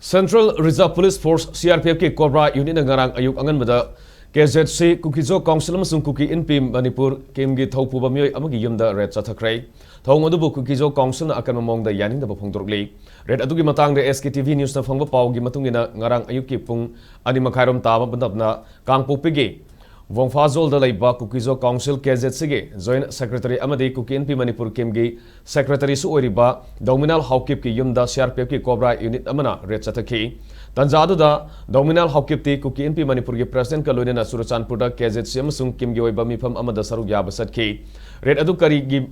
Central Reserve Police Force CRPF ki Cobra unit na ngarang ayuk angan bada KZC Kukizo Council amasung Kuki Inpi Manipur Kimgi Thaupu ba miyoi amagi Yumda red Chatharamle thong adubu Kukizo Council na akan mamongda yaning da phongdorli red adugi matangda SKTV news na phangba pawgi matungina ngarang ayuk ki pung 2:30 tama bandapna kangpopigi Vongfazol da laiba Kukizo Council KZC ge Joint Secretary amadi Kuki Inpi Manipur Kimgi Secretary su oriba Douminal Haokip ki Yumda CRPF ki Cobra unit amana red Chathaki Tanjadu da Douminal Haokip ti Kuki Inpi Manipur ki President ka loina Surachanpur da KZC amasung Kimgi oiba mifam amada saruk yaba satki red adu kari gi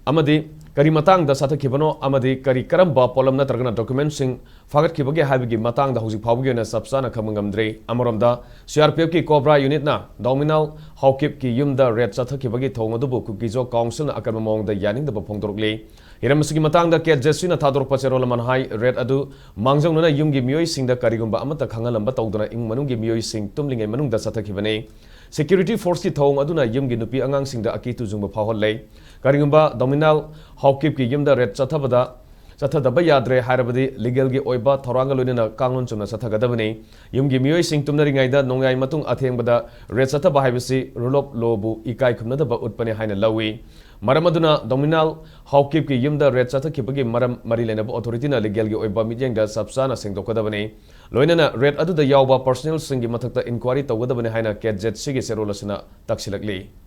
amadi kari matang da sathakibano amadi kari karamba polam na targana document sing fagat kibage habigi matang da hojik phawgi na sabsana khamangamdre amaramda CRPF ki Cobra unit na Douminal Haokip ki Yumda red chathakibagi thongadubu Kukizo Council na akar mamong da yaning da phongdorli hiramsigi matang da KZC na thador pachero laman hai red adu mangjong na yumgi miyoi sing da karigumba amata khangalamba tawduna ing manunggi miyoi sing tumlingai manung da sathakibane Security Force ki thong aduna yumgi nupi angang sing da akitu jungba phawhollei karigumba Douminal Haokip ki Yumda red chathadaba yadre harabadi legal gi oiba thoranga loina kanglon chumna chathagadabani yumgi miyoi sing tumnaringai da nongai matung athengbada red chathaba haibasi rule of law bu ikai khumnadaba utpane haina lawi maramaduna Douminal Haokip ki Yumda red chathakibagi maram mari lenaba authority na legal gi oiba mijeng da sabsana sengdokadabani loina red adu da yawba personnel singi mathakta inquiry tawgadabani haina KZC gi serolasina taksilakli